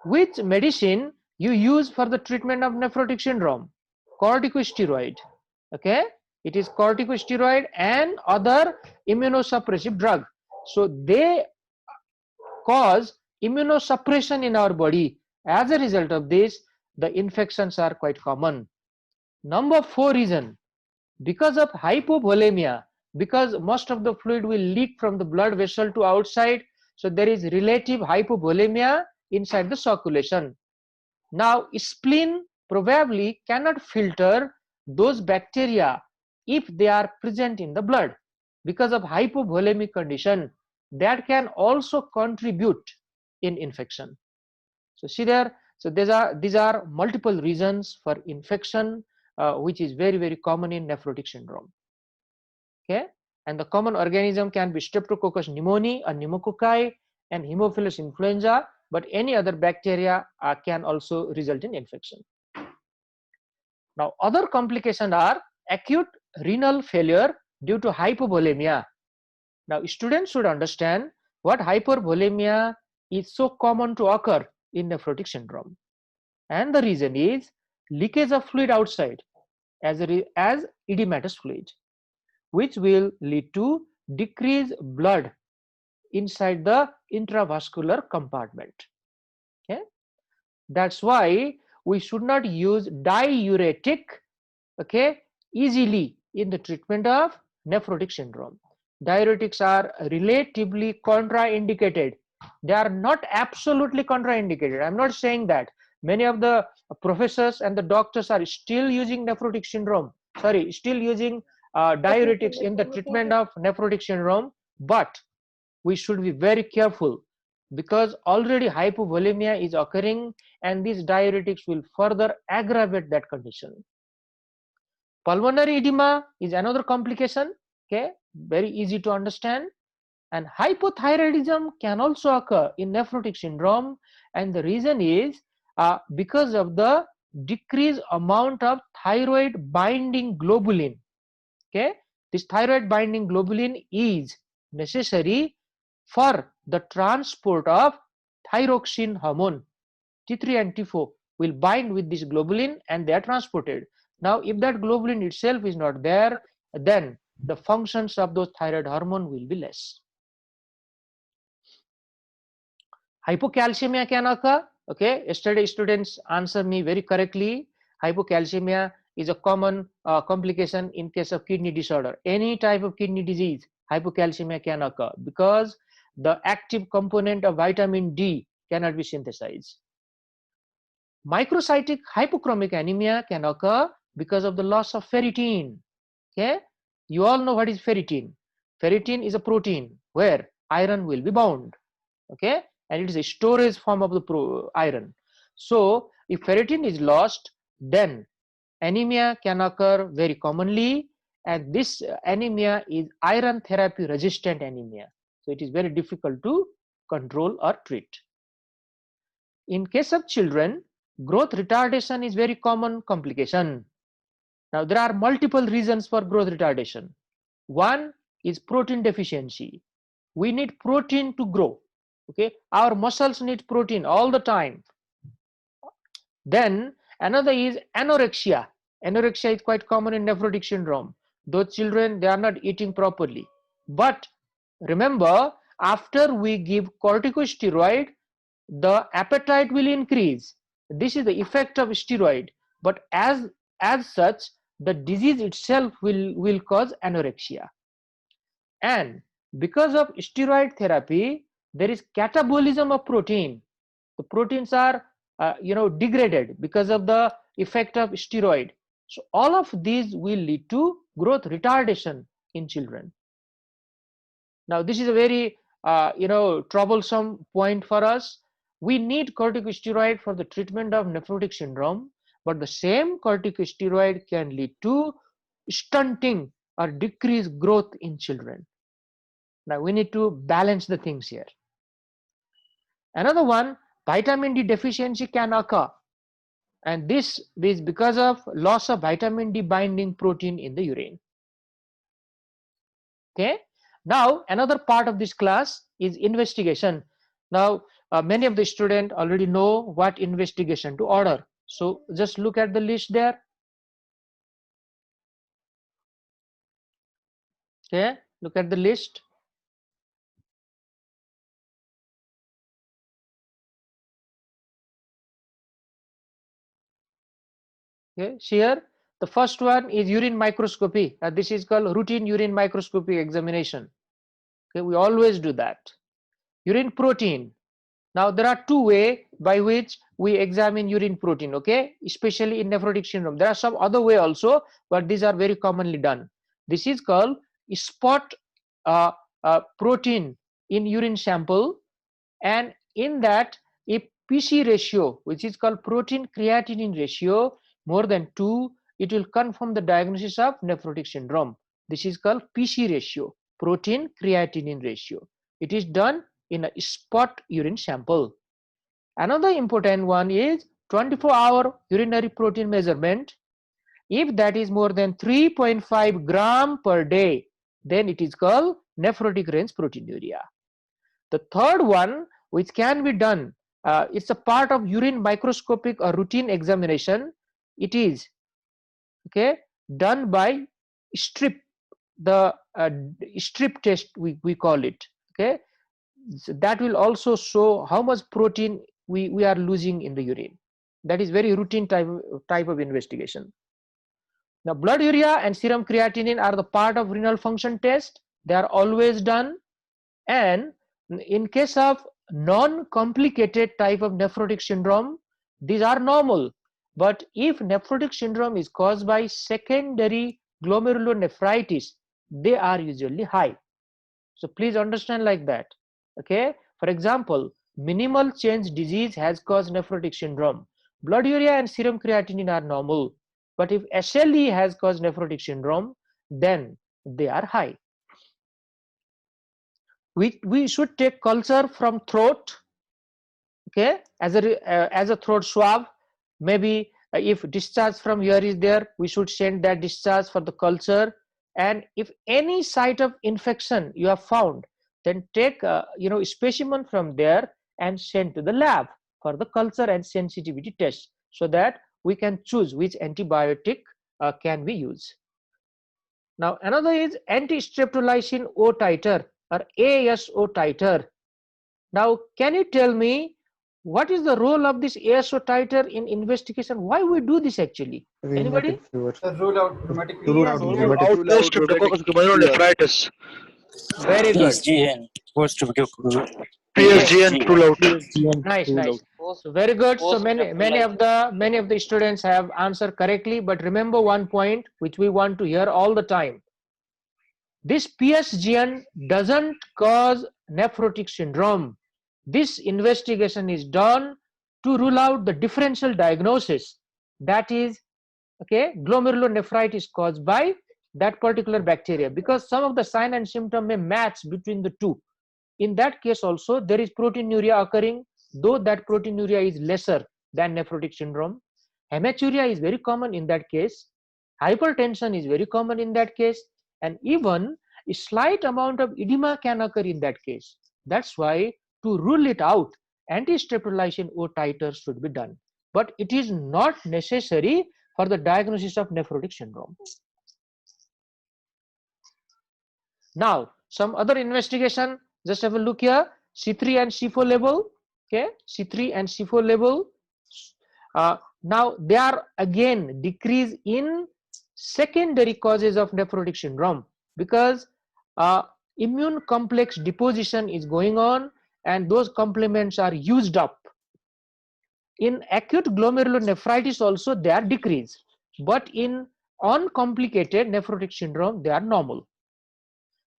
Speaker 1: which medicine you use for the treatment of nephrotic syndrome? Corticosteroid. Okay, it is corticosteroid and other immunosuppressive drug. So they cause immunosuppression in our body. As a result of this, the infections are quite common. Number four reason, because of hypovolemia, because most of the fluid will leak from the blood vessel to outside, so there is relative hypovolemia inside the circulation. Now, spleen probably cannot filter those bacteria if they are present in the blood. Because of hypovolemic condition, that can also contribute in infection. So see there, so these are multiple reasons for infection, which is very, very common in nephrotic syndrome. Okay, and the common organism can be Streptococcus pneumoniae or pneumococci and Haemophilus influenza, but any other bacteria can also result in infection. Now, other complications are acute renal failure due to hypovolemia. Now, students should understand what hypervolemia is so common to occur in nephrotic syndrome, and the reason is leakage of fluid outside as edematous fluid, which will lead to decreased blood inside the intravascular compartment. Okay, that's why we should not use diuretic, okay, easily in the treatment of nephrotic syndrome. Diuretics are relatively contraindicated. They are not absolutely contraindicated. I'm not saying that. Many of the professors and the doctors are still using nephrotic syndrome, still using diuretics in the treatment of nephrotic syndrome, but we should be very careful because already hypovolemia is occurring and these diuretics will further aggravate that condition. Pulmonary edema is another complication, okay, very easy to understand. And hypothyroidism can also occur in nephrotic syndrome, and the reason is because of the decreased amount of thyroid binding globulin. Okay, this thyroid binding globulin is necessary for the transport of thyroxine hormone. T3 and T4 will bind with this globulin and they are transported. Now, if that globulin itself is not there, then the functions of those thyroid hormone will be less. Hypocalcemia can occur. Okay, yesterday students answered me very correctly. Hypocalcemia is a common complication in case of kidney disorder. Any type of kidney disease, hypocalcemia can occur because the active component of vitamin D cannot be synthesized. Microcytic hypochromic anemia can occur because of the loss of ferritin. Okay, you all know what is ferritin. Ferritin is a protein where iron will be bound. Okay, and it is a storage form of the iron. So if ferritin is lost, then anemia can occur very commonly, and this anemia is iron therapy resistant anemia. So it is very difficult to control or treat. In case of children, growth retardation is very common complication. Now there are multiple reasons for growth retardation. One is protein deficiency. We need protein to grow. Okay, our muscles need protein all the time. Then another is anorexia. Anorexia is quite common in nephrotic syndrome. Those children, they are not eating properly. But remember, after we give corticosteroid, the appetite will increase. This is the effect of steroid. But as such, the disease itself will cause anorexia. And because of steroid therapy, there is catabolism of protein. The proteins are degraded because of the effect of steroid. So all of these will lead to growth retardation in children. Now this is a very troublesome point for us. We need corticosteroid for the treatment of nephrotic syndrome, but the same corticosteroid can lead to stunting or decreased growth in children. Now we need to balance the things here. Another one, vitamin D deficiency can occur, and this is because of loss of vitamin D binding protein in the urine. Okay, now another part of this class is investigation. Now many of the students already know what investigation to order, so just look at the list there. Okay, look at the list. Okay, here the first one is urine microscopy. This is called routine urine microscopy examination. Okay, we always do that. Urine protein. Now there are two ways by which we examine urine protein, okay, especially in nephrotic syndrome. There are some other way also, but these are very commonly done. This is called spot protein in urine sample, and in that if PC ratio, which is called protein creatinine ratio, more than 2, it will confirm the diagnosis of nephrotic syndrome. This is called PC ratio, protein creatinine ratio. It is done in a spot urine sample. Another important one is 24-hour urinary protein measurement. If that is more than 3.5 gram per day, then it is called nephrotic range proteinuria. The third one, which can be done, it's a part of urine microscopic or routine examination. It is done by strip, the strip test we call it. Okay, so that will also show how much protein we are losing in the urine. That is very routine type of investigation. Now blood urea and serum creatinine are the part of renal function test. They are always done, and in case of non-complicated type of nephrotic syndrome, these are normal. But if nephrotic syndrome is caused by secondary glomerulonephritis, they are usually high. So please understand like that. Okay, for example, minimal change disease has caused nephrotic syndrome. Blood urea and serum creatinine are normal, but if SLE has caused nephrotic syndrome, then they are high. We should take culture from throat, okay, as a throat swab. Maybe if discharge from here is there, we should send that discharge for the culture. And if any site of infection you have found, then take specimen from there and send to the lab for the culture and sensitivity test, so that we can choose which antibiotic can we use. Now another is anti-streptolysin O titer or ASO titer. Now can you tell me what is the role of this ASO titer in investigation? Why we do this actually? Anybody?
Speaker 3: Rule out rheumatic
Speaker 2: To rule out Streptococcus glomerulonephritis.
Speaker 1: Very good.
Speaker 4: PSGN,
Speaker 2: PSGN rule out.
Speaker 1: Nice. So very good. So many of the students have answered correctly. But remember one point which we want to hear all the time. This PSGN doesn't cause nephrotic syndrome. This investigation is done to rule out the differential diagnosis, that is, okay, glomerulonephritis caused by that particular bacteria, because some of the sign and symptom may match between the two. In that case also there is proteinuria occurring, though that proteinuria is lesser than nephrotic syndrome. Hematuria is very common in that case. Hypertension is very common in that case, and even a slight amount of edema can occur in that case. That's why to rule it out, anti-streptolysin O titer should be done, but it is not necessary for the diagnosis of nephrotic syndrome. Now some other investigation, just have a look here. C3 and C4 level, okay, C3 and C4 level. Now they are again decrease in secondary causes of nephrotic syndrome, because immune complex deposition is going on and those complements are used up. In acute glomerulonephritis also they are decreased, but in uncomplicated nephrotic syndrome they are normal.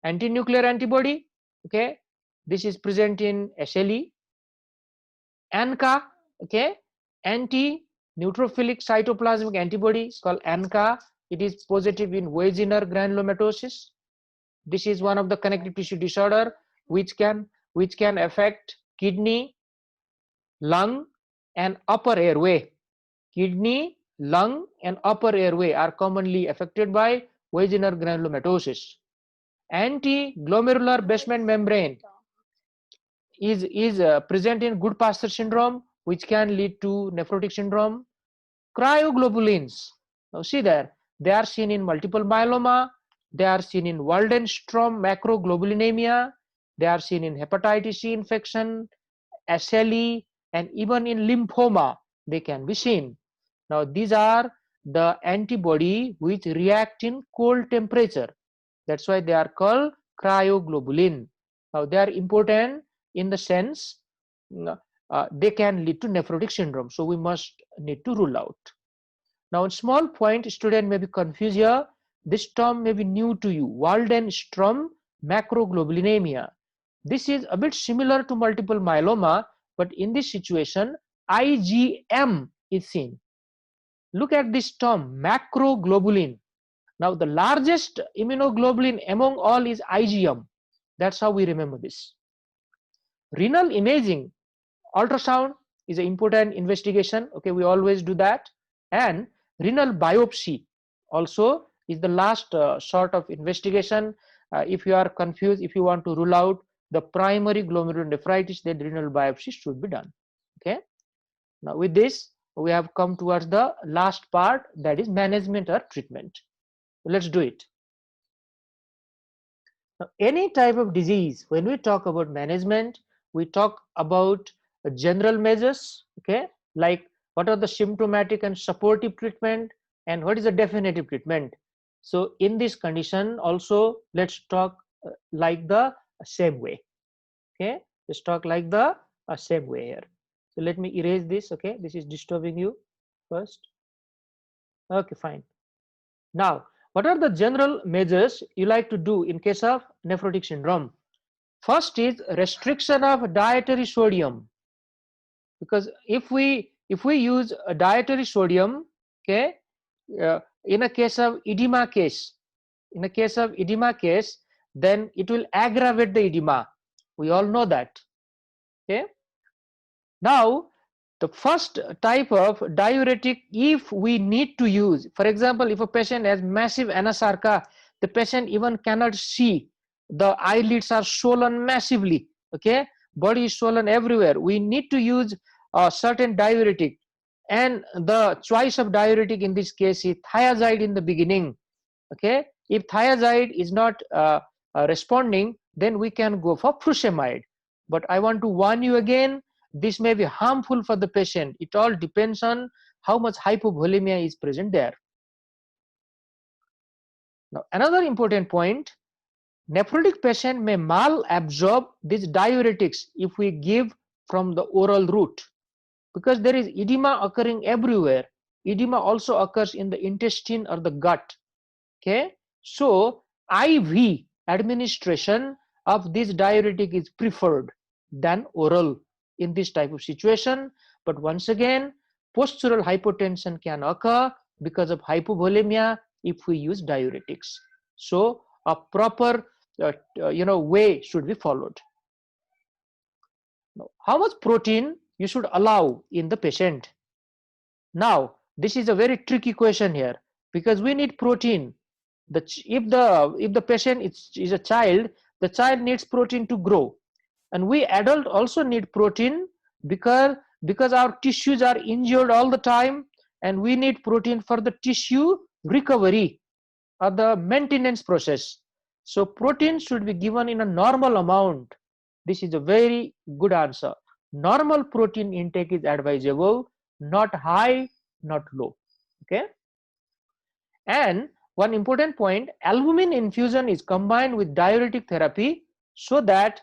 Speaker 1: Anti-nuclear antibody, okay, this is present in SLE. ANCA, okay, anti-neutrophilic cytoplasmic antibody called ANCA. It is positive in Wegener granulomatosis. This is one of the connective tissue disorder which can affect kidney, lung, and upper airway. Kidney, lung, and upper airway are commonly affected by Wegener granulomatosis. Anti-glomerular basement membrane is present in Goodpasture syndrome, which can lead to nephrotic syndrome. Cryoglobulins, now see there, they are seen in multiple myeloma, they are seen in Waldenstrom macroglobulinemia, they are seen in hepatitis C infection, SLE, and even in lymphoma they can be seen. Now these are the antibody which react in cold temperature. That's why they are called cryoglobulin. Now they are important in the sense they can lead to nephrotic syndrome, so we must need to rule out. Now, a small point, student may be confused here. This term may be new to you. Waldenstrom macroglobulinemia. This is a bit similar to multiple myeloma, but in this situation, IgM is seen. Look at this term, macroglobulin. Now, the largest immunoglobulin among all is IgM. That's how we remember this. Renal imaging, ultrasound is an important investigation. Okay, we always do that. And renal biopsy also is the last sort of investigation. If you are confused, if you want to rule out the primary glomerulonephritis, then renal biopsy should be done. Okay. Now with this, we have come towards the last part, that is management or treatment. Let's do it. Now, any type of disease, when we talk about management, we talk about general measures, okay, like what are the symptomatic and supportive treatment and what is the definitive treatment. So in this condition also, let's talk like the same way. Okay, let's talk like the same way here. So let me erase this. Okay, this is disturbing you first. Okay, fine. Now, what are the general measures you like to do in case of nephrotic syndrome? First is restriction of dietary sodium, because if we use a dietary sodium, okay, in a case of edema case, then it will aggravate the edema. We all know that. Okay. Now, the first type of diuretic, if we need to use, for example, if a patient has massive anasarca, the patient even cannot see, the eyelids are swollen massively, okay, body is swollen everywhere, we need to use a certain diuretic, and the choice of diuretic in this case is thiazide in the beginning. Okay, if thiazide is not responding, then we can go for furosemide. But I want to warn you again, this may be harmful for the patient. It all depends on how much hypovolemia is present there. Now, another important point, nephrotic patient may malabsorb these diuretics if we give from the oral route, because there is edema occurring everywhere. Edema also occurs in the intestine or the gut. Okay, so IV administration of this diuretic is preferred than oral in this type of situation. But once again, postural hypotension can occur because of hypovolemia if we use diuretics. So a proper way should be followed. Now, how much protein you should allow in the patient? Now this is a very tricky question here, because we need protein. If the patient is a child, the child needs protein to grow, and we adult also need protein because our tissues are injured all the time, and we need protein for the tissue recovery or the maintenance process. So protein should be given in a normal amount. This is a very good answer. Normal protein intake is advisable, not high, not low. Okay. And one important point, albumin infusion is combined with diuretic therapy so that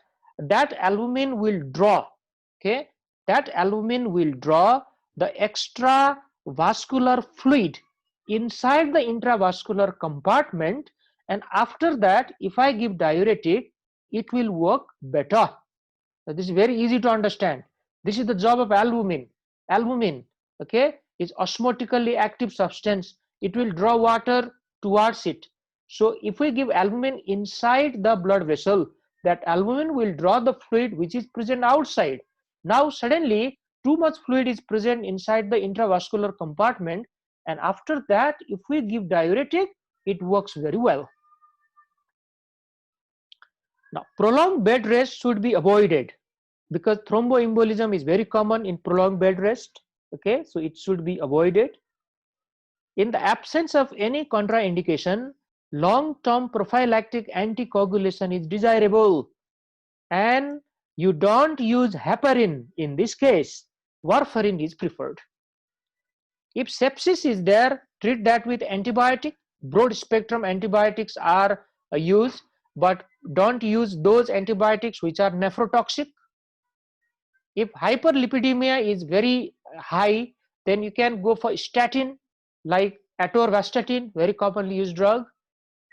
Speaker 1: albumin will draw, okay, that albumin will draw the extra vascular fluid inside the intravascular compartment, and after that if I give diuretic, it will work better. Now, this is very easy to understand. This is the job of albumin. Albumin, okay, is osmotically active substance. It will draw water towards it. So if we give albumin inside the blood vessel, that albumin will draw the fluid which is present outside. Now suddenly too much fluid is present inside the intravascular compartment, and after that if we give diuretic, it works very well. Now prolonged bed rest should be avoided, because thromboembolism is very common in prolonged bed rest. Okay, so it should be avoided. In the absence of any contraindication, long-term prophylactic anticoagulation is desirable, and you don't use heparin. In this case, warfarin is preferred. If sepsis is there, treat that with antibiotic. Broad spectrum antibiotics are used, but don't use those antibiotics which are nephrotoxic. If hyperlipidemia is very high, then you can go for statin like atorvastatin, very commonly used drug.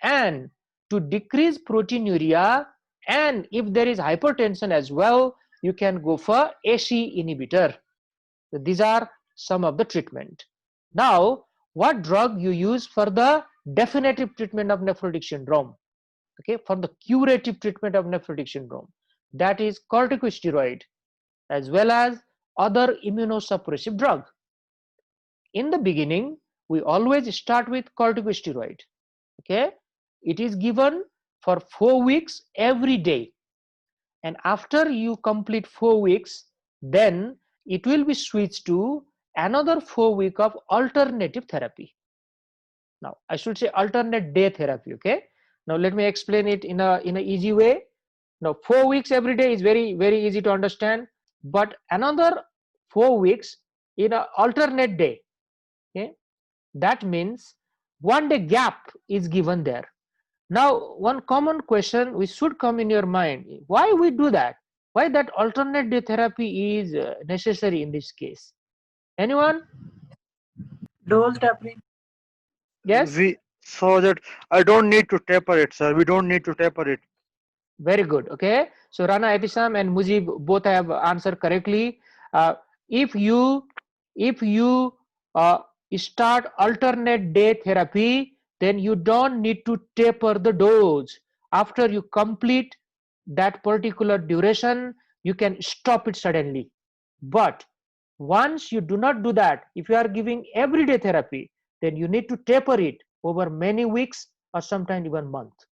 Speaker 1: And to decrease proteinuria, and if there is hypertension as well, you can go for AC inhibitor. So these are some of the treatment. Now, what drug you use for the definitive treatment of nephrotic syndrome? Okay, for the curative treatment of nephrotic syndrome, that is corticosteroid as well as other immunosuppressive drug. In the beginning, we always start with corticosteroid. Okay, it is given for 4 weeks every day, and after you complete 4 weeks, then it will be switched to another 4 weeks of alternative therapy. Now I should say alternate day therapy. Okay, now let me explain it in a easy way. Now 4 weeks every day is very easy to understand, but another 4 weeks in an alternate day. Okay, that means 1 day gap is given there. Now one common question which should come in your mind, why we do that? Why that alternate day therapy is necessary in this case? Anyone?
Speaker 3: Dose tapering.
Speaker 1: Yes,
Speaker 2: We saw that I don't need to taper it, sir. We don't need to taper it.
Speaker 1: very good. Okay, so Rana, Episam and Mujib both have answered correctly. If you start alternate day therapy, then you don't need to taper the dose. After you complete that particular duration, you can stop it suddenly. But once you do not do that, if you are giving everyday therapy, then you need to taper it over many weeks or sometimes even months.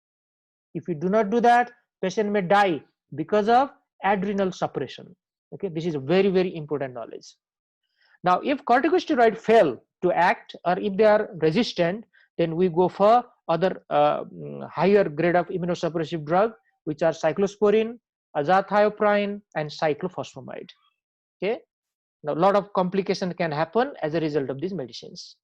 Speaker 1: If you do not do that, patient may die because of adrenal suppression. Okay, this is a very important knowledge. Now if corticosteroid fail to act, or if they are resistant, then we go for other higher grade of immunosuppressive drug, which are cyclosporin, azathioprine and cyclophosphamide. Okay, now a lot of complication can happen as a result of these medicines.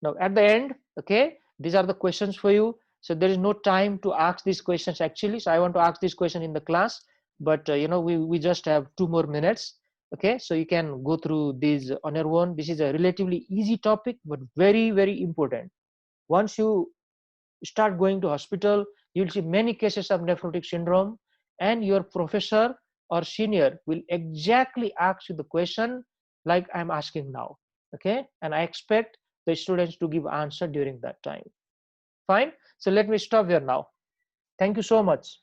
Speaker 1: Now at the end, okay, these are the questions for you. So there is no time to ask these questions actually, so I want to ask this question in the class, but we just have 2 more minutes. Okay, so you can go through these on your own. This is a relatively easy topic, but very important. Once you start going to hospital, you will see many cases of nephrotic syndrome, and your professor or senior will exactly ask you the question like I'm asking now. Okay, and I expect the students to give answer during that time. Fine. So let me stop here now. Thank you so much.